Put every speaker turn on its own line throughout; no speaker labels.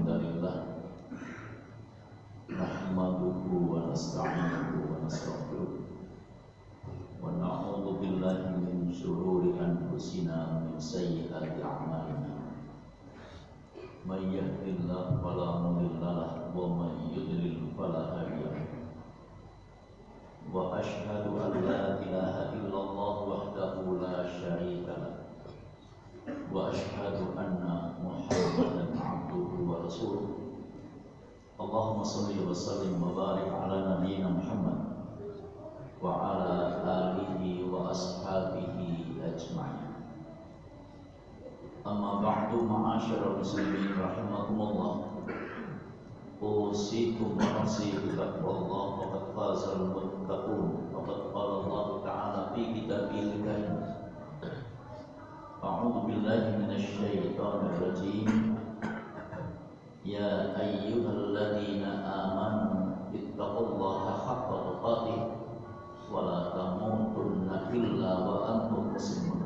الحمد لله نحمده ونستعينه ونستغفره ونعوذ بالله من شرور أنفسنا ومن سيئات أعمالنا من يهد الله فلا مضل له ومن يضلل فلا هادي له وأشهد أن لا إله إلا الله وحده لا شريك له وأشهد أن محمدا عبده ورسوله اللهم صل وسلم وبارك على نبينا محمد وعلى آله وأصحابه أجمعين. أما بعد معاشر المسلمين رحمكم الله أوصيكم ونفسي بتقوى الله فقد فاز المتقون وقد قال الله تعالى في كتابه الكريم أعوذ بالله من الشيطان الرجيم يا أيها الذين آمنوا اتقوا الله حق تقاته ولا تموتن إلا وأنتم مسلمون.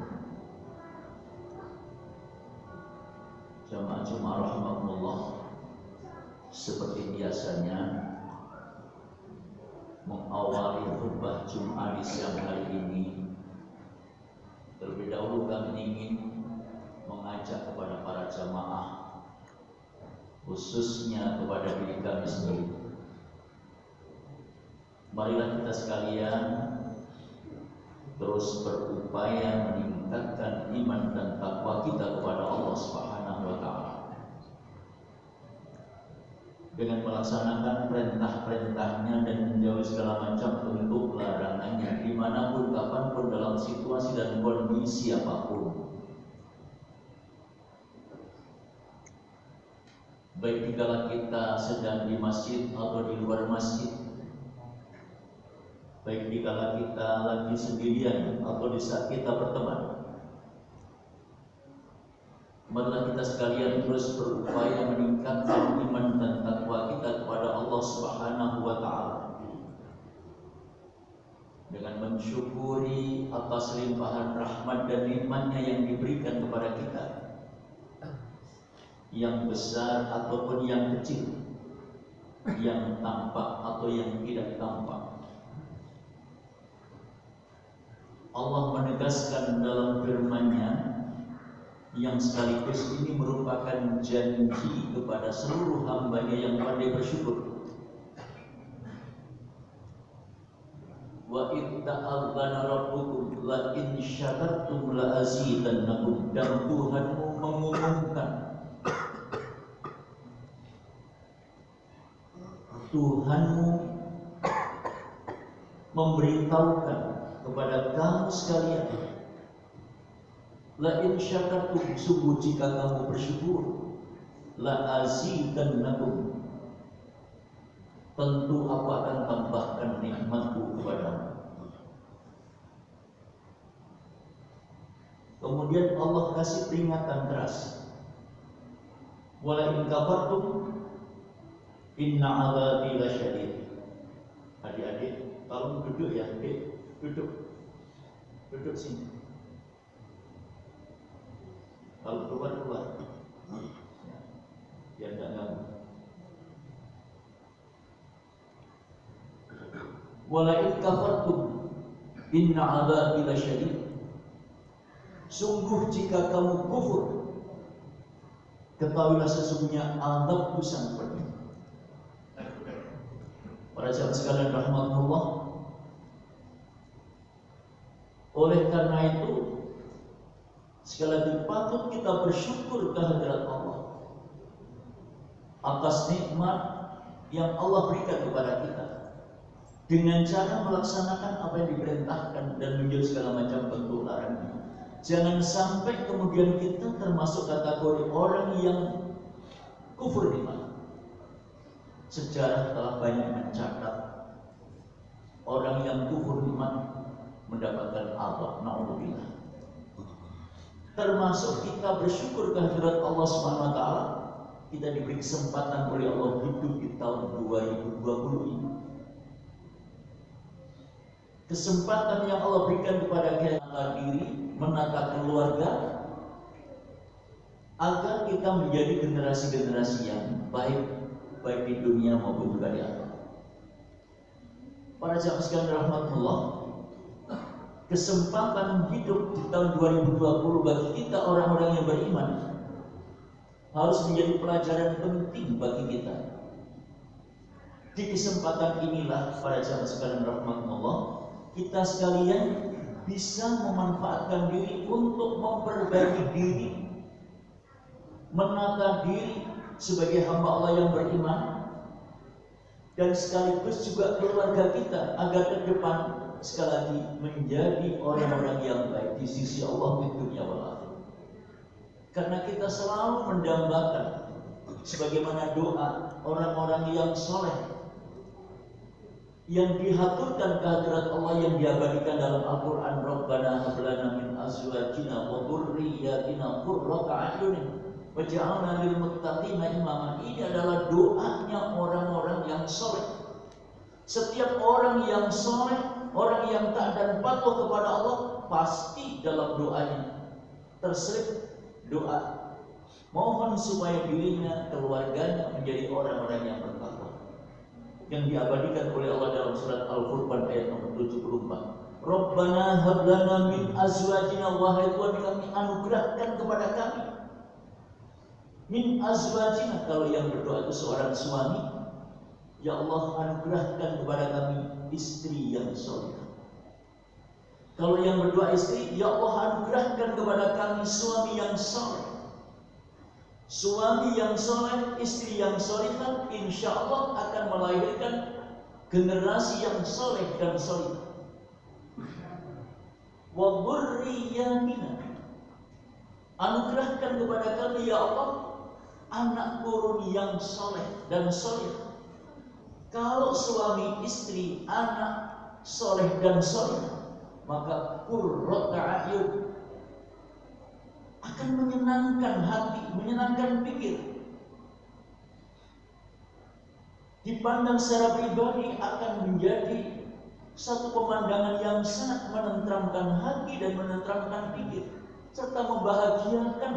Jamaah Jumat rahimakumullah, seperti biasanya mengawali khutbah Jumat di siang hari ini, terlebih dahulu kami ingin mengajak kepada para jamaah, khususnya kepada diri kami sendiri. Marilah kita sekalian terus berupaya meningkatkan iman dan takwa kita kepada Allah Subhanahu wa Ta'ala dengan melaksanakan perintah-perintahnya dan menjauhi segala macam bentuk larangannya dimanapun, kapanpun, dalam situasi dan kondisi apapun. Baik dikala kita sedang di masjid atau di luar masjid, baik dikala kita lagi sendirian atau di saat kita berteman, marilah kita sekalian terus berupaya meningkatkan iman dan takwa kita kepada Allah Subhanahu wa Ta'ala dengan mensyukuri atas limpahan rahmat dan nikmatnya yang diberikan kepada kita, yang besar ataupun yang kecil, yang tampak atau yang tidak tampak. Allah menegaskan dalam firman-Nya yang sekaligus ini merupakan janji kepada seluruh hamba-Nya yang pandai bersyukur. Wa idza ta'adzana rabbukum la in syakartum la azidannakum, dan Tuhanmu mengumumkan, Tuhanmu memberitahukan kepada kamu sekalian, la in syakartum, sungguh jika kamu bersyukur, la azidannakum, tentu aku akan tambahkan nikmatku kepadamu. Kemudian Allah kasih peringatan keras, wala in kafartum inna adzabi lasyadid. Adik-adik tolong duduk ya, adik. Duduk sini. Kalau keluar, biar tidak ganggu. Wala in kafartum inna adzabi lasyadid. Sungguh jika kamu kufur, ketahuilah sesungguhnya azabku sangat pedih. Para jamaah sekalian rahmatullah, oleh karena itu sekali lagi patut kita bersyukur kehadirat Allah atas nikmat yang Allah berikan kepada kita dengan cara melaksanakan apa yang diperintahkan dan menjauhi segala macam bentuk larangan. Jangan sampai kemudian kita termasuk kategori orang yang kufur nikmat. Sejarah telah banyak mencatat orang yang kufur nikmat mendapatkan azab, na'udzubillah. Termasuk kita bersyukur kehadirat Allah Subhanahu wa Ta'ala, kita diberi kesempatan oleh Allah hidup di tahun 2020 ini. Kesempatan yang Allah berikan kepada kita menata diri, menata keluarga, agar kita menjadi generasi-generasi yang baik di dunia maupun juga di akhirat. Para jamaah sekalian rahmatullah, kesempatan hidup di tahun 2020 bagi kita orang-orang yang beriman harus menjadi pelajaran penting bagi kita. Di kesempatan inilah para jamaah sekalian rahmatullah, kita sekalian bisa memanfaatkan diri untuk memperbaiki diri, menata diri sebagai hamba Allah yang beriman, dan sekaligus juga keluarga kita agar ke depan sekali lagi menjadi orang-orang yang baik di sisi Allah di dunia wal akhirat. Karena kita selalu mendambakan sebagaimana doa orang-orang yang soleh yang dihaturkan kehadirat Allah yang diabadikan dalam Al-Quran, Rabbana hab lana min azwajina wa dhurriyyatina qurrata a'yunin waj'alna lil muttaqina imama. Ini adalah doanya orang-orang yang soleh. Setiap orang yang soleh, orang yang taat dan patuh kepada Allah, pasti dalam doanya terselip doa mohon supaya dirinya, keluarganya menjadi orang-orang yang bertakwa, yang diabadikan oleh Allah dalam surat Al-Furqan ayat nomor 74. Rabbana hab lana min azwajina, wahai Tuhan kami anugerahkan kepada kami min azwajina. Kalau yang berdoa itu seorang suami, ya Allah anugerahkan kepada kami istri yang soleh. Kalau yang berdoa istri, ya Allah anugerahkan kepada kami suami yang soleh. Suami yang soleh, istri yang solehah, insya Allah akan melahirkan generasi yang soleh dan soleh. Wa dzurriyyatina, anugerahkan kepada kami ya Allah anak turun yang soleh dan soleh. Kalau suami istri anak soleh dan soleh, maka qurrata a'yun, akan menyenangkan hati, menyenangkan pikir. Dipandang secara pribadi akan menjadi satu pemandangan yang sangat menenteramkan hati dan menenteramkan pikir, serta membahagiakan.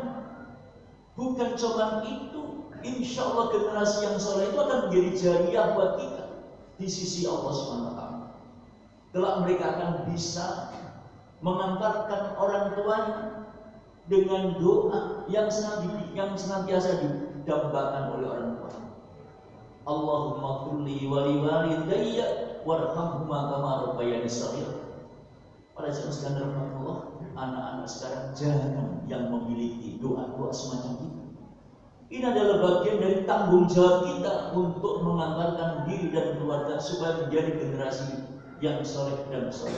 Bukan cuma itu, insya Allah generasi yang soleh itu akan menjadi jariah buat kita di sisi Allah SWT. Kelak mereka akan bisa mengantarkan orang tuanya dengan doa yang senantiasa didambakan oleh orang tua. Allahumma kulli wa li walidayya warhamhuma kama rabbayani shaghira. Para jemaah sekalian rahmatullah, anak-anak sekarang jangan yang memiliki doa-doa semacam itu. Ini adalah bagian dari tanggung jawab kita untuk mengantarkan diri dan keluarga supaya menjadi generasi yang soleh dan soleh.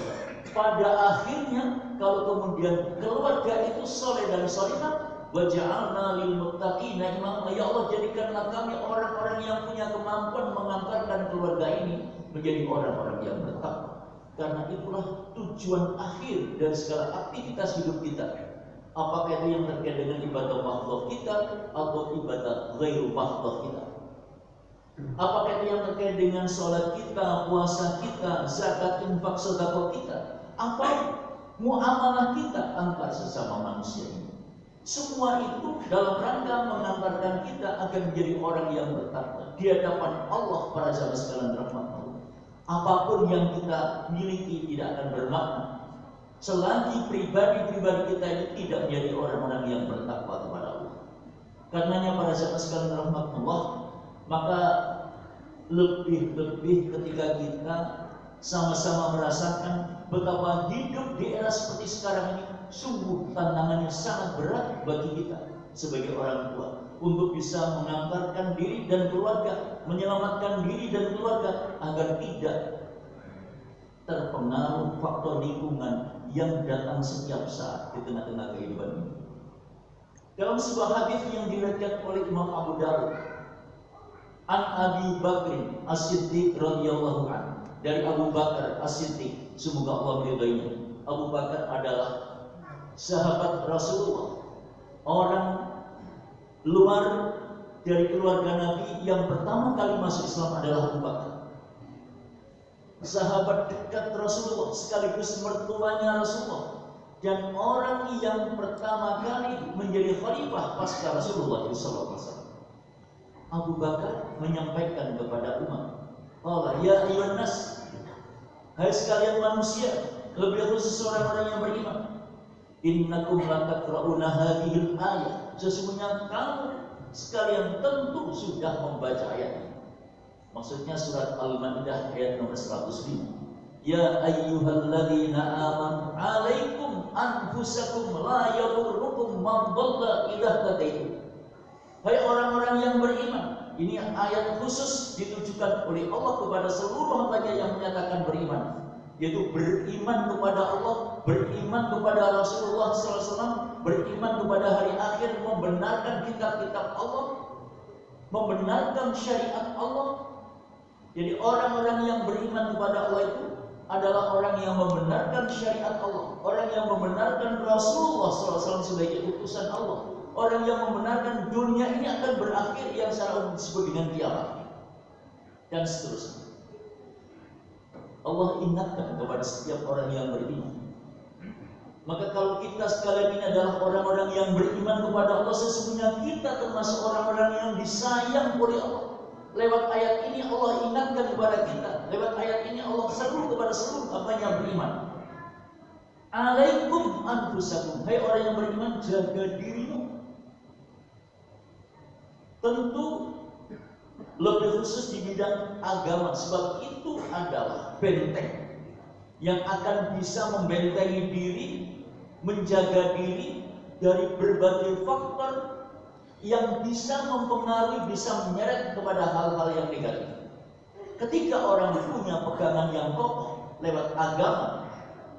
Pada akhirnya, kalau kemudian keluarga itu soleh dan solehah, waja'alna lil muttaqina imama, ya Allah jadikanlah kami orang-orang yang punya kemampuan mengantarkan keluarga ini menjadi orang-orang yang bertakwa. Karena itulah tujuan akhir dari segala aktivitas hidup kita. Apakah itu yang terkait dengan ibadah mahdoh kita atau ibadah ghairu mahdoh kita. Apakah itu yang terkait dengan sholat kita, puasa kita, zakat, infak, sedekah kita, apa muamalah kita antar sesama manusia ini. Semua itu dalam rangka mengantarkan kita akan menjadi orang yang bertakwa di hadapan Allah. Para sahabat sekalian rahmat Allah, apapun yang kita miliki tidak akan bermakna selagi pribadi-pribadi kita ini tidak menjadi orang-orang yang bertakwa kepada Allah. Karenanya para sahabat sekalian rahmat Allah, maka lebih-lebih ketika kita sama-sama merasakan betapa hidup di era seperti sekarang ini sungguh tantangannya sangat berat bagi kita sebagai orang tua untuk bisa mengantarkan diri dan keluarga, menyelamatkan diri dan keluarga agar tidak terpengaruh faktor lingkungan yang datang setiap saat di tengah-tengah kehidupan ini. Dalam sebuah hadis yang diriwayatkan oleh Imam Abu Dawud, An Abi Bakr As-Siddiq radhiyallahu anhu, dari Abu Bakar As-Siddiq, semoga Allah meridainya. Abu Bakar adalah sahabat Rasulullah, orang luar dari keluarga Nabi yang pertama kali masuk Islam adalah Abu Bakar. Sahabat dekat Rasulullah sekaligus mertuanya Rasulullah, dan orang yang pertama kali menjadi khalifah pasca Rasulullah SAW. Abu Bakar menyampaikan kepada umat, "Qala ya ayyuhan nas, hai sekalian manusia, lebih khusus orang-orang yang beriman, innakum latakra'una hadhil ayat, sesungguhnya kamu sekalian tentu sudah membaca ayat ini." Maksudnya surat Al-Maidah ayat nomor 105. Ya ayyuhalladzina amanu alaikum anfusakum la yadurrukum man dhalla idza hadaitum. Hai orang-orang yang beriman, ini ayat khusus ditujukan oleh Allah kepada seluruh hambanya yang menyatakan beriman, yaitu beriman kepada Allah, beriman kepada Rasulullah SAW, beriman kepada hari akhir, membenarkan kitab-kitab Allah, membenarkan syariat Allah. Jadi orang-orang yang beriman kepada Allah itu adalah orang yang membenarkan syariat Allah, orang yang membenarkan Rasulullah SAW sebagai utusan Allah, orang yang membenarkan dunia ini akan berakhir yang secara umum disebut dengan kiamat, dan seterusnya. Allah ingatkan kepada setiap orang yang beriman. Maka kalau kita sekalian ini adalah orang-orang yang beriman kepada Allah, sesungguhnya kita termasuk orang-orang yang disayang oleh Allah. Lewat ayat ini Allah ingatkan kepada kita. Lewat ayat ini Allah seru kepada seluruh hamba yang beriman. Alaikum anfusakum, hai orang yang beriman, jaga dirimu. Tentu lebih khusus di bidang agama, sebab itu adalah benteng yang akan bisa membentengi diri, menjaga diri dari berbagai faktor yang bisa mempengaruhi, bisa menyeret kepada hal-hal yang negatif. Ketika orang punya pegangan yang kokoh lewat agama,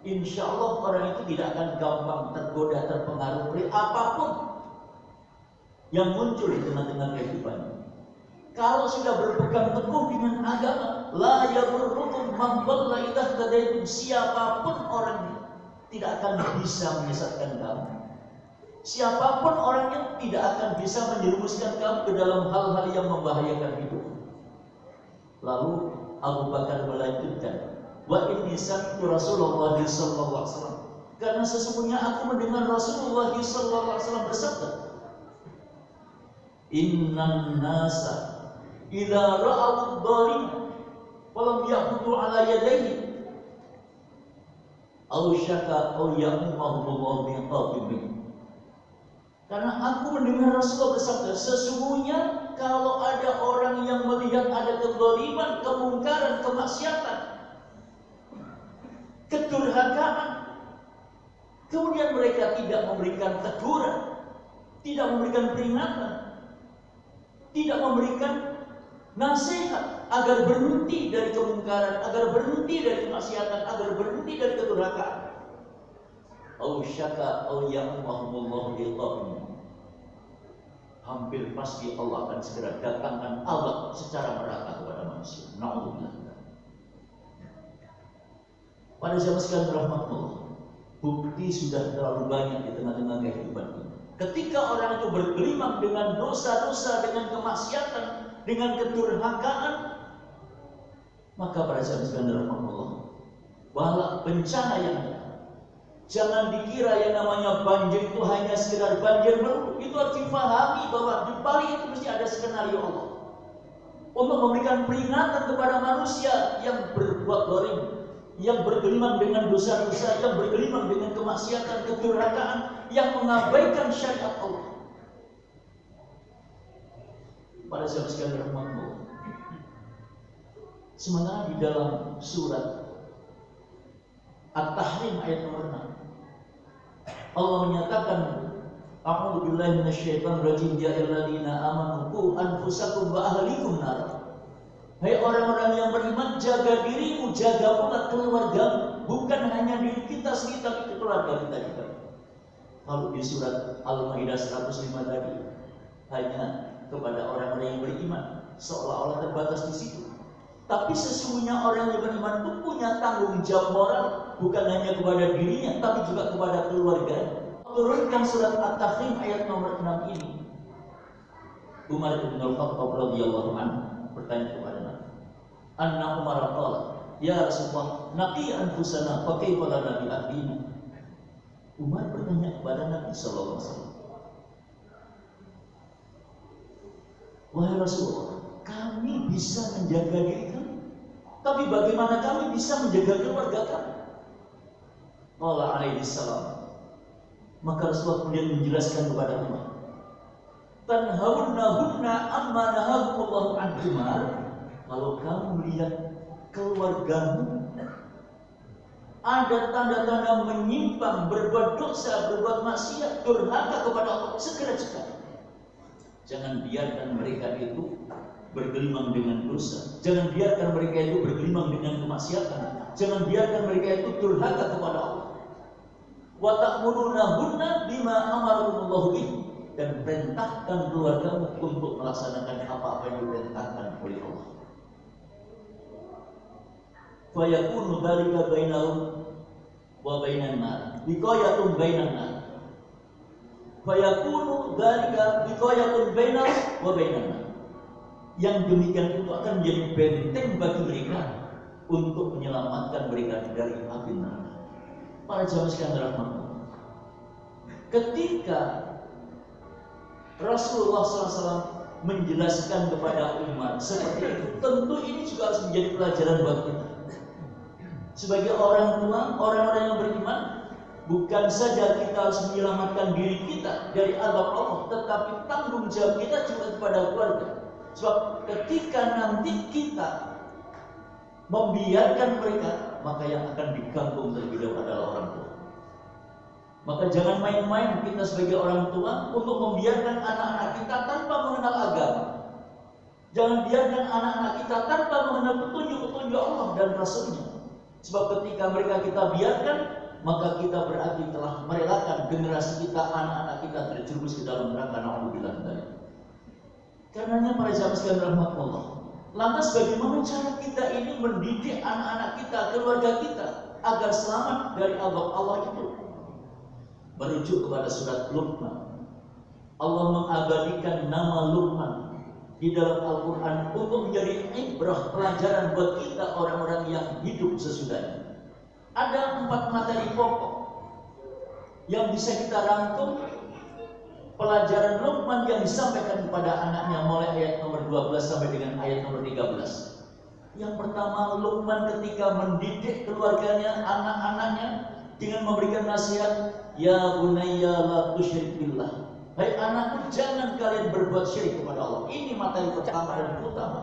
insya Allah orang itu tidak akan gampang tergoda, terpengaruh oleh apapun yang muncul di tengah-tengah kehidupannya. Kalau sudah berpegang teguh dengan agama, la yadurrukum man dhalla idza hadaitum, siapapun orangnya tidak akan bisa menyesatkan kamu. Siapapun orangnya tidak akan bisa menjerumuskan kamu ke dalam hal-hal yang membahayakan hidup. Lalu Abu Bakar melanjutkan, wa inni sami'tu Rasulullah sallallahu alaihi wasallam, karena sesungguhnya aku mendengar Rasulullah sallallahu alaihi wasallam bersabda, innan nasa idza ra'aw ad-dhalim walam ya'khudhu ala yadayhi aw syaka aw ya'muhu bi qawmin. Karena aku mendengar Rasulullah bersabda, sesungguhnya kalau ada orang yang melihat ada kezaliman, kemungkaran, kemaksiatan, kedurhakaan, kemudian mereka tidak memberikan teguran, tidak memberikan peringatan, tidak memberikan nasihat agar berhenti dari kemungkaran, agar berhenti dari kemaksiatan, agar berhenti dari kedurhakaan, au syaka au ya'mahumullahu biqawmin, hampir pasti Allah akan segera datangkan azab secara merata kepada manusia. Na'udzubillah. Pada zaman sekalian rahmatullah, bukti sudah terlalu banyak di tengah-tengah kehidupan ini. Ketika orang itu bergelimang dengan dosa-dosa, dengan kemaksiatan, dengan kedurhakaan, maka pada zaman sekalian rahmatullah, bala bencana yang ada. Jangan dikira yang namanya banjir itu hanya sekedar banjir melulu. Itu harus difahami bahwa di balik itu mesti ada skenario Allah untuk memberikan peringatan kepada manusia yang berbuat zalim, yang bergelimang dengan dosa-dosa, yang bergelimang dengan kemaksiatan, kedurhakaan, yang mengabaikan syariat Allah. Pada saat sekalian rahmatullah, sementara di dalam surat At-Tahrim ayat nomor 6, Allah menyatakan, a'udzu billahi minasyaitonir rajim, ya ayyuhalladzina amanu qu anfusakum wa ahlikum nar. Hai orang-orang yang beriman, jaga dirimu, jaga pula keluargamu, bukan hanya diri kita sendiri tapi keluarga kita juga. Kalau di surat Al-Maidah 105 tadi hanya kepada orang-orang yang beriman, seolah-olah terbatas di situ. Tapi sesungguhnya orang yang beriman itu punya tanggung jawab moral, bukan hanya kepada dirinya, tapi juga kepada keluarganya. Turunkan surat At-Tahrim ayat nomor 6 ini. Umar bin Al-Khattab radhiyallahu anhu bertanya kepada Nabi, Anna Umar qala, ya Rasulullah, naqi anfusana fa kaifa lana bi ahlina? Umar bertanya kepada Nabi Sallallahu Alaihi Wasallam, wahai Rasulullah, kami bisa menjaga diri kami, tapi bagaimana kami bisa menjaga keluarga kami? Allah alaihi salam. Maka Rasulullah kemudian menjelaskan kepada Umar, tanhaunahunna amma nahakumullahu anhuma. Kalau kamu melihat keluargamu ada tanda-tanda menyimpang, berbuat dosa, berbuat maksiat, durhaka kepada Allah, segera cegah. Jangan biarkan mereka itu bergelimang dengan dosa. Jangan biarkan mereka itu bergelimang dengan kemaksiatan. Jangan biarkan mereka itu durhaka kepada Allah. Wa ta'murunahunna bima amarakumullahu bih, dan perintahkan keluargamu untuk melaksanakan apa-apa yang diperintahkan oleh Allah. Fa yakunu dzalika bainahum wa bainan nar, biqayatun bainan nar. Fa yakunu dzalika biqayatun bainahum wa bainan nar. Yang demikian itu akan menjadi benteng bagi mereka untuk menyelamatkan mereka dari api neraka. Para jamaah sekalian rahmatullah, ketika Rasulullah SAW menjelaskan kepada umat seperti itu, tentu ini juga harus menjadi pelajaran buat kita. Sebagai orang tua, orang-orang yang beriman, bukan saja kita harus menyelamatkan diri kita dari azab Allah, tetapi tanggung jawab kita juga kepada keluarga. Sebab ketika nanti kita membiarkan mereka, maka yang akan diganggu terlebih dahulu adalah orang tua. Maka jangan main-main kita sebagai orang tua untuk membiarkan anak-anak kita tanpa mengenal agama. Jangan biarkan anak-anak kita tanpa mengenal petunjuk-petunjuk Allah dan Rasulnya. Sebab ketika mereka kita biarkan, maka kita berarti telah merelakan generasi kita, anak-anak kita terjerumus ke dalam neraka. Na'udzubillah dari. Karenanya para jamaah sekalian rahmatullah, lantas bagaimana cara kita ini mendidik anak-anak kita, keluarga kita agar selamat dari azab Allah itu? Merujuk kepada surat Luqman. Allah mengabadikan nama Luqman di dalam Al-Quran untuk menjadi ibrah, pelajaran buat kita orang-orang yang hidup sesudahnya. Ada 4 materi pokok yang bisa kita rangkum pelajaran Luqman yang disampaikan kepada anaknya mulai ayat nomor 12 sampai dengan ayat nomor 13. Yang pertama, Luqman ketika mendidik keluarganya, anak-anaknya dengan memberikan nasihat, ya bunayya la tusyrik billah. Hai anakku, jangan kalian berbuat syirik kepada Allah. Ini materi pertama dan utama.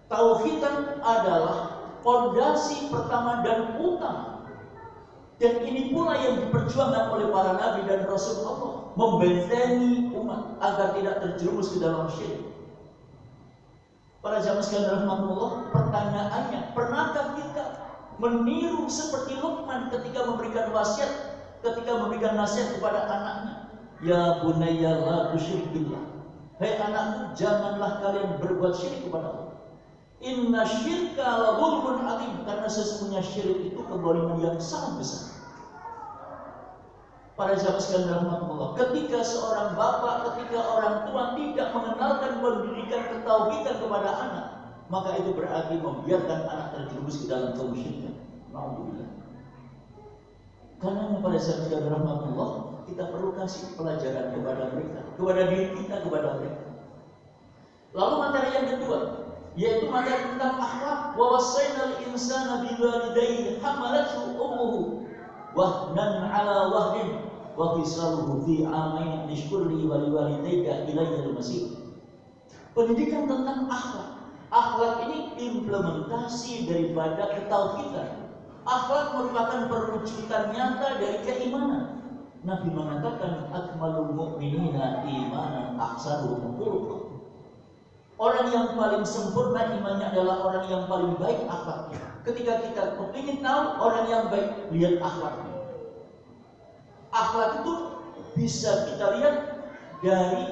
Tauhidan adalah fondasi pertama dan utama. Dan ini pula yang diperjuangkan oleh para nabi dan rasul Allah, membentengi umat agar tidak terjerumus ke dalam syirik. Para jamaah sekalian rahmatullah, pertanyaannya, pernahkah kita meniru seperti Luqman ketika memberikan wasiat, ketika memberikan nasihat kepada anaknya, ya bunayya la tusyrik billah. Hai anakku, janganlah kalian berbuat syirik kepada Allah. Inna syirka la zulmun azim, karena sesungguhnya syirik itu kezaliman yang sangat besar. Para jamaah sekalian rahmatullah, ketika seorang bapak, ketika orang tua tidak mengenalkan pendidikan ketauhidan kepada anak, maka itu berarti membiarkan anak terjerumus ke dalam kemusyrikan. Alhamdulillah. Karena pada jamaah sekalian rahmatullah, kita perlu kasih pelajaran kepada mereka, kepada diri kita, kepada mereka. Lalu materi yang kedua, yaitu materi tentang akhlak. Wa wassaynal insana biwalidayhi hamalathu ummuhu wahnan ala wahnin wa fisaluhu fi amain nishkurli wa liwalidayka ilayyal masir. Pendidikan tentang akhlak. Akhlak ini implementasi daripada ketauhidan. Akhlak merupakan perwujudan nyata dari keimanan. Nabi mengatakan akmalul mu'minina imanan ahsanuhum khuluqan. Orang yang paling sempurna imannya adalah orang yang paling baik akhlaknya. Ketika kita ingin tahu orang yang baik, lihat akhlaknya. Akhlak itu bisa kita lihat dari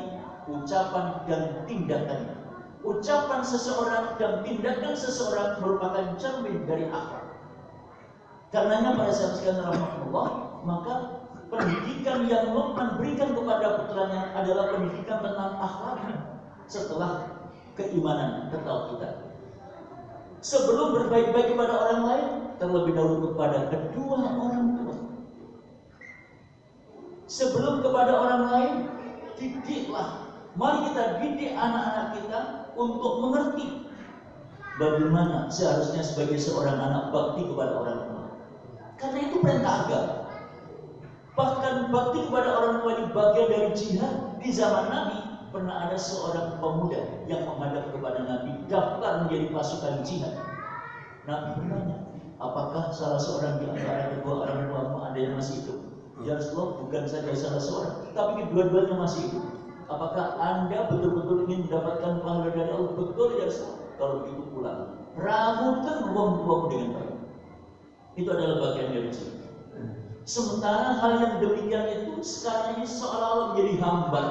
ucapan dan tindakannya. Ucapan seseorang dan tindakan seseorang merupakan cermin dari akhlak. Karenanya pada saat sekalian rahmatullah, maka pendidikan yang Luqman berikan kepada putranya adalah pendidikan tentang akhlaknya setelah keimanan, ketauhidan. Sebelum berbaik-baik kepada orang lain, terlebih dahulu kepada kedua orang tua. Sebelum kepada orang lain, didiklah. Mari kita didik anak-anak kita untuk mengerti bagaimana seharusnya sebagai seorang anak bakti kepada orang tua. Karena itu perintah agama. Bahkan bakti kepada orang tua ini bagian dari jihad. Di zaman Nabi pernah ada seorang pemuda yang menghadap kepada Nabi daftar menjadi pasukan jihad. Nabi bertanya, apakah salah seorang di antara kedua orang tuamu ada yang masih hidup? Ya Rasulullah, bukan saja salah seorang, tapi kedua-duanya masih hidup. Apakah Anda betul-betul ingin mendapatkan pahala dari Allah? Betul ya Rasulullah. Kalau begitu pulang, ramukan uang tuamu dengan baik. Itu adalah bagian dari jihad. Sementara hal yang demikian itu sekarang ini seolah-olah menjadi hambar.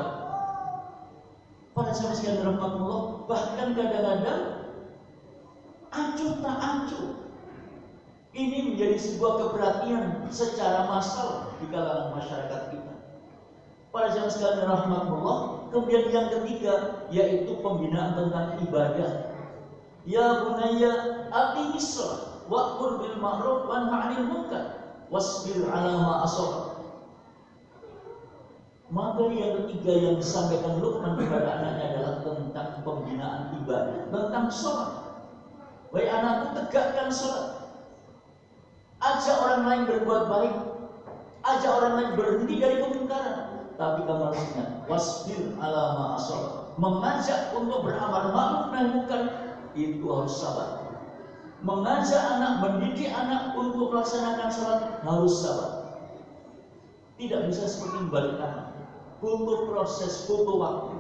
Pada saat sekalian rahmatullah, bahkan kadang-kadang acuh tak acuh. Ini menjadi sebuah keperhatian secara massal di kalangan masyarakat kita. Pada zaman sekalian rahmatullah, kemudian yang ketiga yaitu pembinaan tentang ibadah. Ya bunayya aqimis shalah wa'mur bil ma'ruf wanha 'anil munkar wasbir 'ala ma asaba. Maka yang ketiga yang disampaikan Luqman kepada anaknya adalah tentang pembinaan ibadah, tentang sholat. Wahai anakku, tegakkan sholat. Ajak orang lain berbuat baik, ajak orang lain berhenti dari kemungkaran. Tapi kamu harus ingat, wasbir 'ala ma asaba. Mengajak untuk beramal ma'ruf nahi munkar itu harus sabar. Mengajak anak, mendidik anak untuk melaksanakan sholat harus sabar. Tidak bisa seperti membalik tangan. Butuh proses, butuh waktu.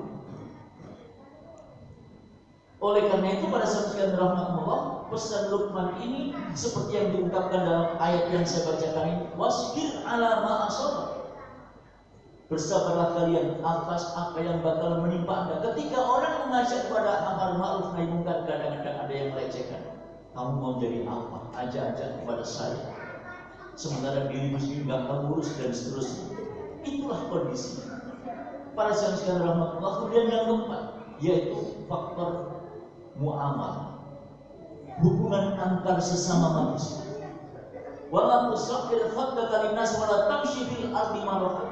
Oleh karena itu pada saat sekalian rahmatullah, pesan Luqman ini seperti yang diungkapkan dalam ayat yang saya bacakan ini, wasbir 'ala ma asaba. Bersabarlah kalian atas apa yang bakal menimpa Anda. Ketika orang mengajak kepada amar ma'ruf nahi munkar, kadang-kadang ada yang melecehkan. Kamu mau jadi apa? Ajak-ajak kepada saya. Sementara dirimu sendiri nggak kamu urus dan seterusnya. Itulah kondisi. Para sahabat sekalian rahmatullah, kemudian yang keempat yaitu faktor muamalah, hubungan antar sesama manusia. Wala tusaffir khaddaka linnas wala tamshi fil ardi maraha.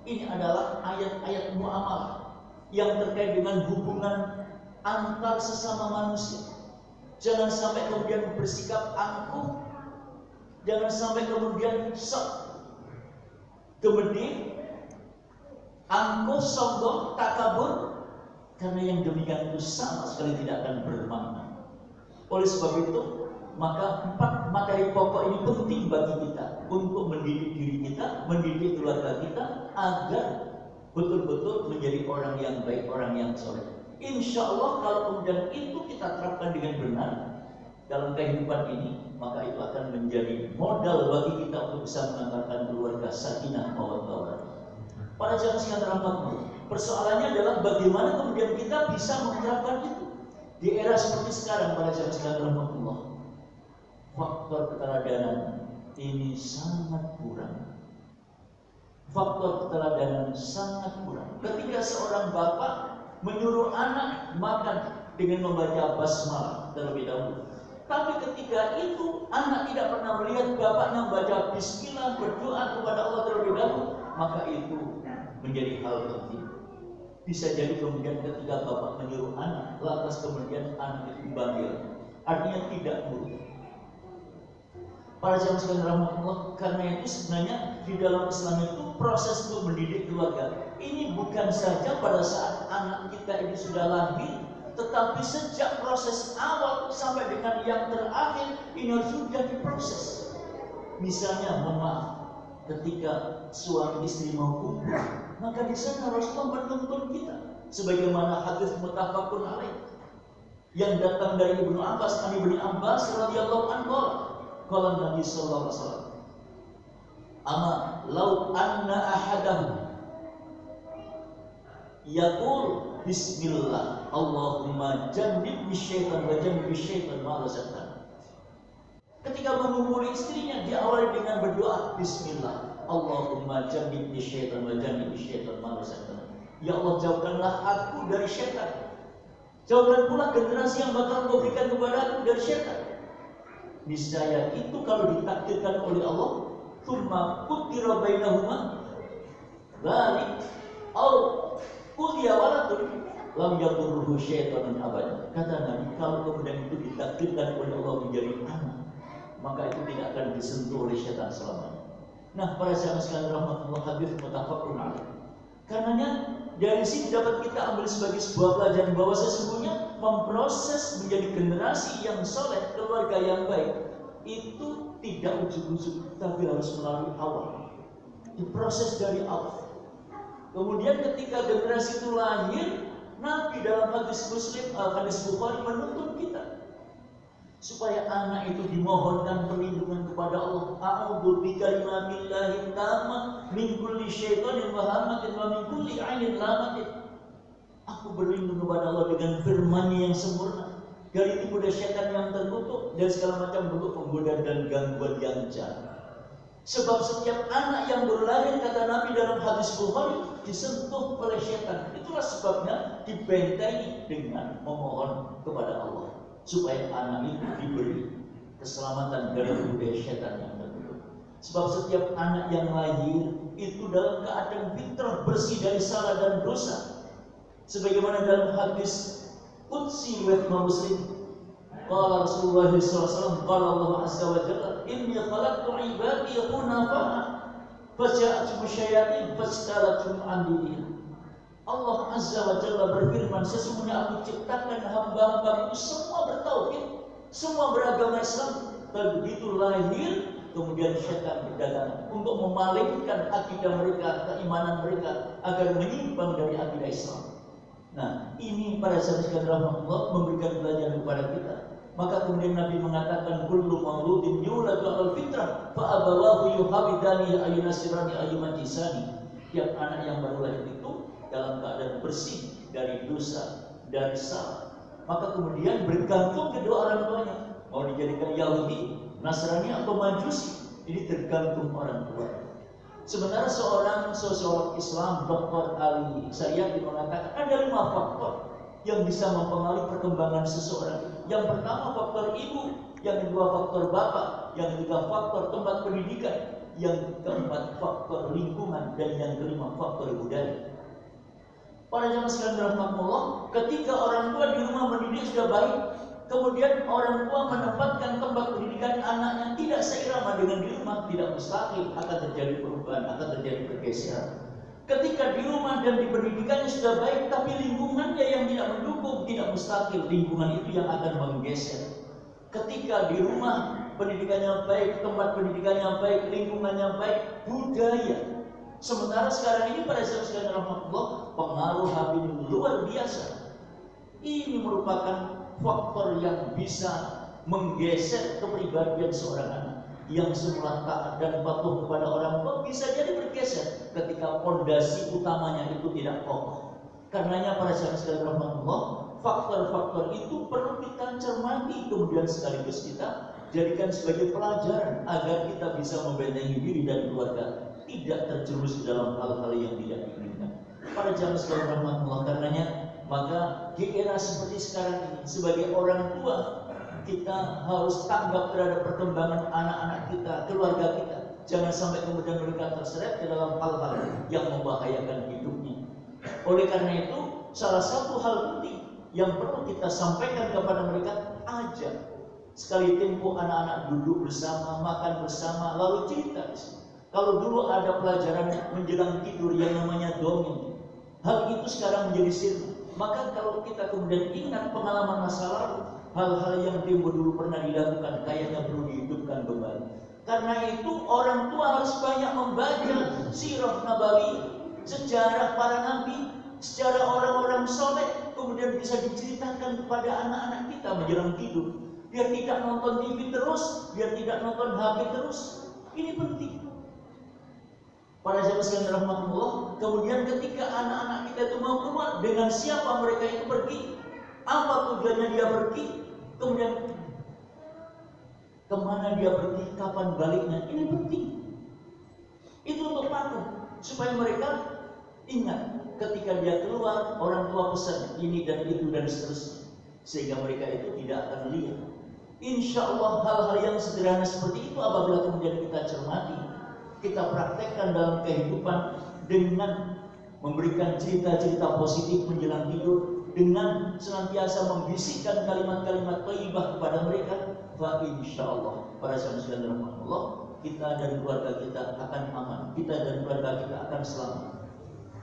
Ini adalah ayat-ayat muamalah yang terkait dengan hubungan antar sesama manusia. Jangan sampai kemudian bersikap angkuh, jangan sampai kemudian sok gemedi, angkuh, sombong, takabur, karena yang demikian itu sama sekali tidak akan bermakna. Oleh sebab itu, maka 4 materi pokok ini penting bagi kita untuk mendidik diri kita, mendidik keluarga kita agar betul-betul menjadi orang yang baik, orang yang soleh. Insya Allah kalau kemudian itu kita terapkan dengan benar dalam kehidupan ini, maka itu akan menjadi modal bagi kita untuk bisa mengantarkan keluarga sakinah mawaddah warahmah. Para jamaah sekalian rahmatullah, persoalannya adalah bagaimana kemudian kita bisa menerapkan itu di era seperti sekarang. Para jamaah sekalian rahmatullah, faktor keteladanan ini sangat kurang. Faktor keteladanan sangat kurang. Ketika seorang bapak menyuruh anak makan dengan membaca basmalah terlebih dahulu, tapi ketika itu anak tidak pernah melihat bapaknya membaca bismillah, berdoa kepada Allah terlebih dahulu, maka itu menjadi hal penting. Bisa jadi kemudian ketika bapak menyuruh anak, lantas kemudian anak itu bangil, artinya tidak nurut. Para jamaah sekalian rahmatullah, karena itu sebenarnya di dalam Islam itu proses untuk mendidik keluarga ini bukan saja pada saat anak kita ini sudah lahir, tetapi sejak proses awal sampai dengan yang terakhir ini harus sudah diproses. Misalnya, mohon maaf, ketika suami istri mau kumpul, maka di sana Rasulullah menuntun kita, sebagaimana hadis muttafaqun alaih yang datang dari Ibnu Abbas, Ibnu Abbas radhiyallahu anhu. Qala Nabi sallallahu alaihi wasallam, "Ama law anna ahadahum yaqul bismillah Allahumma jannibni syaitan wa jannibni syaitan ma razaqtana." Ketika mengumpuli istrinya, diawali dengan berdoa bismillah Allahumma jannibni syaitan wa jannibni syaitan ma razaqtana. Ya Allah, jauhkanlah aku dari syaitan, jauhkan pula generasi yang bakal Kau berikan kepada aku dari syaitan. Niscaya itu kalau ditakdirkan oleh Allah, tsumma qutira bainahuma, balik au kuliah walatun lam yadurruhu syaitanun abad. Kata Nabi, kalau kemudian itu ditakdirkan oleh Allah menjadi anak, maka itu tidak akan disentuh oleh syaitan selamanya. Nah, para sahabat sekalian rahmatullah hadir mutafaqun alaih. Karenanya dari sini dapat kita ambil sebagai sebuah pelajaran bahwa sesungguhnya memproses menjadi generasi yang soleh, keluarga yang baik itu tidak ujuk-ujuk, tapi harus melalui awal. Diproses dari awal. Kemudian ketika generasi itu lahir, Nabi dalam hadis Muslim, hadis Bukhari menuntun kita supaya anak itu dimohonkan perlindungan kepada Allah. A'udzu bikalimatillahi tammah min kulli syaitanin wa hamatin wa min kulli 'ainin lamatin. Aku berlindung kepada Allah dengan firman-Nya yang sempurna dari tipu daya syaitan yang terkutuk dan segala macam bentuk penggoda dan gangguan yang jahat. Sebab setiap anak yang berlahir, kata Nabi dalam hadis Bukhari, disentuh oleh syaitan. Itulah sebabnya dibentengi dengan memohon kepada Allah supaya anak itu diberi keselamatan dari budaya syaitan yang terkutuk. Sebab setiap anak yang lahir itu dalam keadaan fitrah, bersih dari salah dan dosa. Sebagaimana dalam hadis Qudsi riwayat Muslim, qala Rasulullah sallallahu alaihi wasallam, qala Allah azza wa jalla, inni khalaqtu ibadi hunafa'a faja'atuhum syayatin fastalathum an dinihim. Allah azza wa jalla berfirman, sesungguhnya aku ciptakan hamba-hamba itu semua bertauhid, semua beragama Islam. Begitu lahir, kemudian syaitan berdatangan untuk memalingkan akidah mereka, keimanan mereka agar menyimpang dari akidah Islam. Nah, ini para sahabat sekalian rahmatullah memberikan pelajaran kepada kita. Maka kemudian Nabi mengatakan, kullu mauludin yuladu 'alal fitrah fa abawahu yuhawidani ayunasirani ayumajisani. Tiap anak yang baru lahir itu dalam keadaan bersih dari dosa, dari salah, maka kemudian bergantung kedua orang tuanya, mau dijadikan Yahudi, Nasrani atau Majusi, ini tergantung orang tua. Sementara seorang sosiolog Islam, Dr. Ali Saryadi mengatakan ada 5 faktor yang bisa mempengaruhi perkembangan seseorang. Yang pertama faktor ibu, yang kedua faktor bapak, yang ketiga faktor tempat pendidikan, yang keempat faktor lingkungan, dan yang kelima faktor budaya. Para jamaah sekalian rahmatullah, ketika orang tua di rumah mendidik sudah baik, kemudian orang tua menempatkan tempat pendidikan anaknya tidak seirama dengan di rumah, tidak mustahil akan terjadi perubahan, akan terjadi pergeseran. Ketika di rumah dan di pendidikannya sudah baik, tapi lingkungannya yang tidak mendukung, tidak mustahil lingkungan itu yang akan menggeser. Ketika di rumah pendidikannya baik, tempat pendidikannya baik, lingkungannya baik, budaya. Sementara sekarang ini pada saat sekalian rahmatullah, pengaruh HP luar biasa. Ini merupakan faktor yang bisa menggeser kepribadian seorang anak. Yang semula taat dan patuh kepada orang tua bisa jadi bergeser ketika fondasi utamanya itu tidak kokoh. Karenanya para sahabat sekalian rahmatullah, faktor-faktor itu perlu kita cermati, kemudian sekaligus kita jadikan sebagai pelajaran agar kita bisa membentengi diri dan keluarga tidak terjerumus dalam hal-hal yang tidak diinginkan. Para jamaah sekalian rahmatullah, karenanya maka di era seperti sekarang ini sebagai orang tua kita harus tanggap terhadap perkembangan anak-anak kita, keluarga kita. Jangan sampai kemudian mereka terseret ke dalam hal-hal yang membahayakan hidupnya. Oleh karena itu, salah satu hal penting yang perlu kita sampaikan kepada mereka, ajak sekali tempo anak-anak duduk bersama, makan bersama, lalu cerita. Kalau dulu ada pelajaran menjelang tidur yang namanya dongeng, hal itu sekarang menjadi sirna. Maka kalau kita kemudian ingat pengalaman masa lalu, hal-hal yang tempo dulu pernah dilakukan kayaknya perlu dihidupkan kembali. Karena itu orang tua harus banyak membaca sirah nabawiyah, sejarah para nabi, sejarah orang-orang soleh, kemudian bisa diceritakan kepada anak-anak kita menjelang tidur. Biar tidak nonton TV terus, biar tidak nonton HP terus. Ini penting. Para jamaah sekalian rahmatullah, kemudian ketika anak-anak kita itu mau keluar, dengan siapa mereka itu pergi, apa tujuannya dia pergi, kemudian kemana dia pergi, kapan baliknya, ini penting. Itu untuk patuh, supaya mereka ingat ketika dia keluar, orang tua pesan ini dan itu dan seterusnya, sehingga mereka itu tidak akan lihat. Insya Allah hal-hal yang sederhana seperti itu apabila kemudian kita cermati, kita praktekkan dalam kehidupan, dengan memberikan cerita-cerita positif menjelang tidur, dengan senantiasa membisikkan kalimat-kalimat thayyibah kepada mereka, fa insyaallah para sahabat Allah, kita dan keluarga kita akan aman, kita dan keluarga kita akan selamat.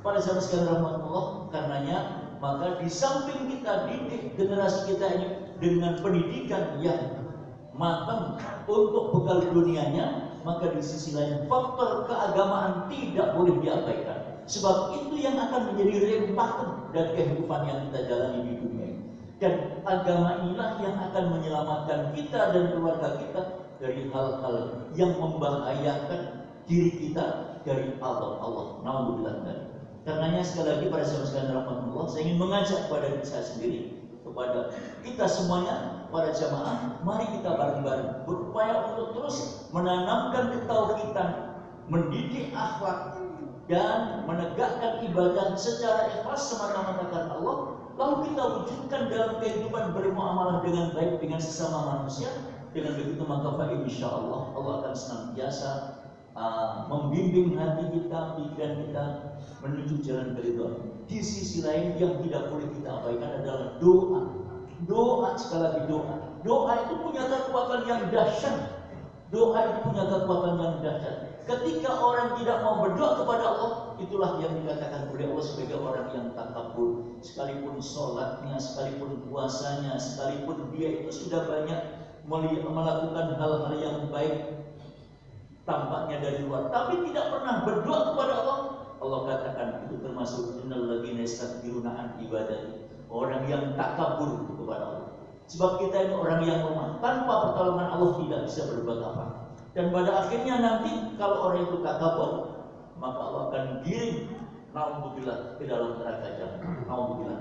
Para sahabat sekalian Allah, karenanya maka di samping kita didik generasi kita ini dengan pendidikan yang matang untuk bekal dunianya, maka di sisi lain faktor keagamaan tidak boleh diabaikan. Sebab itu yang akan menjadi rempatan dari kehidupan yang kita jalani di dunia ini. Dan agama inilah yang akan menyelamatkan kita dan keluarga kita dari hal-hal yang membahayakan diri kita dari azab Allah. Nauzubillah. Karenanya sekali lagi pada sahabat sekalian rahmatullah, saya ingin mengajak kepada diri saya sendiri, kepada kita semuanya, para jamaah, mari kita bareng-bareng berupaya untuk terus menanamkan ketauhidan, mendidik akhlak, dan menegakkan ibadah secara ikhlas semata-mata karena Allah. Lalu kita wujudkan dalam kehidupan bermuamalah dengan baik dengan sesama manusia. Dengan begitu maka insyaallah Allah akan senantiasa membimbing hati kita, pikiran kita menuju jalan keridhaan. Di sisi lain yang tidak boleh kita abaikan adalah doa. Doa, sekali lagi doa. Doa itu punya kekuatan yang dahsyat. Doa itu punya kekuatan yang dahsyat. Ketika orang tidak mau berdoa kepada Allah, itulah yang dikatakan oleh Allah sebagai orang yang takabur. Sekalipun sholatnya, sekalipun puasanya, sekalipun dia itu sudah banyak melakukan hal-hal yang baik tampaknya dari luar, tapi tidak pernah berdoa kepada Allah. Allah katakan itu termasuk innal ladzina yastakbiruna an ibadati, orang yang takabur kepada Allah. Sebab kita ini orang yang lemah, tanpa pertolongan Allah tidak bisa berbuat apa. Dan pada akhirnya nanti kalau orang itu takabur, maka Allah akan giring naudzubillah ke dalam neraka jahanam. Naudzubillah.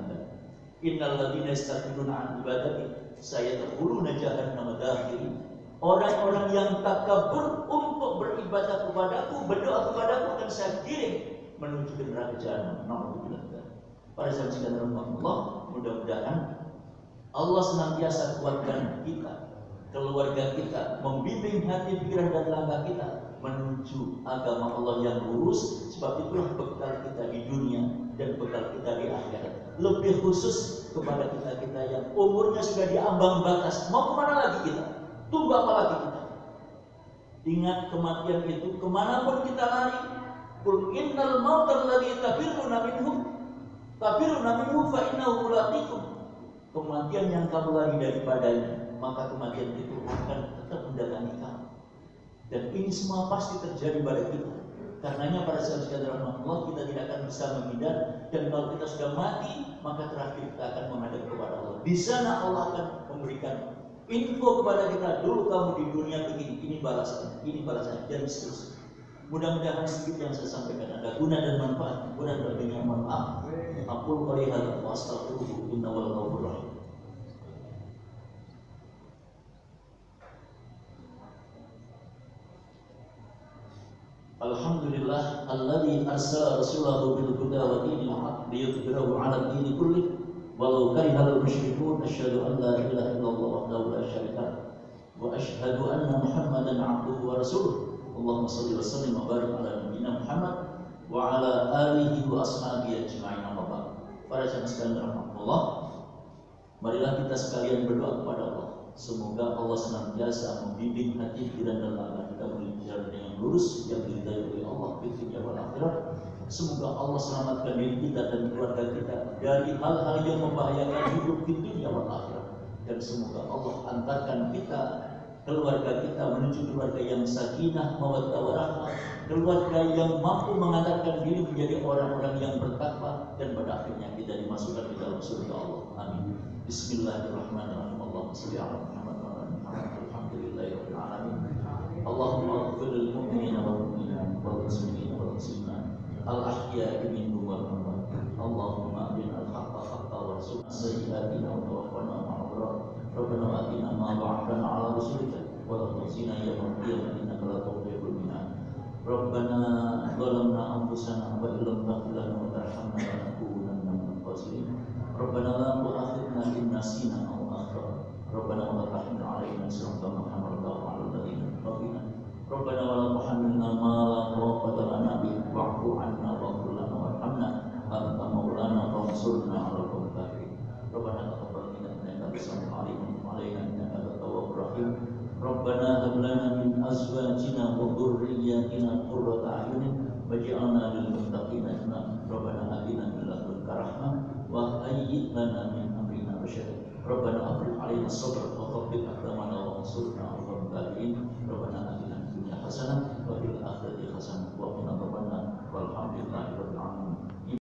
Innal ladzina yastakbiruna an ibadati sayadkhuluna jahannama dakhirin. Orang-orang yang takabur untuk beribadah kepadaku, berdoa kepadaku, akan saya giring menuju ke neraka jahanam. Naudzubillah. Para sahabat sekalian Allah, mudah-mudahan Allah senantiasa kuatkan kita, keluarga kita, membimbing hati, pikiran dan langkah kita menuju agama Allah yang lurus. Sebab itulah bekal kita di dunia dan bekal kita di akhirat. Lebih khusus kepada kita yang umurnya sudah diambang batas, mau kemana lagi kita? Tunggu apa lagi kita? Ingat kematian itu, kemanapun kita lari. Qul innal mautal ladzi tafirruna minhu fa innahu mulaqikum. Kematian yang kamu lari daripadanya, maka kematian itu akan tetap mendatangi kamu. Dan ini semua pasti terjadi pada kita. Karenanya pada saat sekalian rahmatullah, kita tidak akan bisa menghindar. Dan kalau kita sudah mati, maka terakhir kita akan menghadap kepada Allah. Di sana Allah akan memberikan info kepada kita, dulu kamu di dunia begini, ini balasannya, dan seterusnya. Mudah-mudahan sedikit yang saya sampaikan ada guna dan manfaat. Kurang lebihnya mohon maaf. Aqul qouli hadza wa astaghfiruhu innahu ghafurur rahim. Alhamdulillah alladzi arsala rasulahu bil huda wa dinil haqq liyudhhirahu 'ala ad-din kullih walau karihal musyrikun. Asyhadu an la ilaha illallah wahdahu la syarika lahu wa asyhadu anna Muhammadan 'abduhu wa rasuluh. Allahumma shalli wa sallim wa barik ala nabiyyina Muhammad wa ala alihi wa ashabihi ajma'in. Amma ba'd. Para jamaah sekalian rahmatullah, marilah kita sekalian berdoa kepada Allah. Semoga Allah senantiasa membimbing hati, pikiran dan langkah kita menuju jalan yang lurus yang diridhai oleh Allah di dunia dan akhirat. Semoga Allah selamatkan diri kita dan keluarga kita dari hal-hal yang membahayakan hidup di dunia dan akhirat. Dan semoga Allah antarkan kita, keluarga kita menuju keluarga yang sakinah, mawaddah warahmah, keluarga yang mampu mengantarkan diri menjadi orang-orang yang bertakwa, dan pada akhirnya kita dimasukkan ke dalam surga Allah. Amin. Bismillahirrahmanirrahim. Allahumma shalli ala Muhammad wa ala Muhammad. Alhamdulillahirabbil alamin. Allahumma ighfir lil mu'minina wal mu'minat wal muslimina wal muslimat al ahya'i minhum wal amwat. Allahumma arina al-haqqa haqqan warzuqna sayyi'atina wa tawaffana ma'al abrar. Rabbana atina ma wa'adtana 'ala rusulika wa la tukhzina yawmal qiyamah innaka la tukhzil mi'ad. Rabbana zalamna anfusana wa illam taghfir lana wa tarhamna lanakunanna minal khasirin. Rabbana la tu'akhidhna in nasina aw akhtana. Rabbana wa la tahmil 'alaina isran kama hamaltahu 'alal ladzina min qablina. Rabbana wa la tuhammilna ma la taqata lana bihi wa'fu 'anna rahim. Rabbana hab lana min azwajina wa dhurriyyatina qurrata a'yunin waj'alna lil muttaqina imama. Rabbana atina min ladunka rahmah wa hayyi' lana min amrina rasyada. Rabbana afrigh 'alaina sabran wa thabbit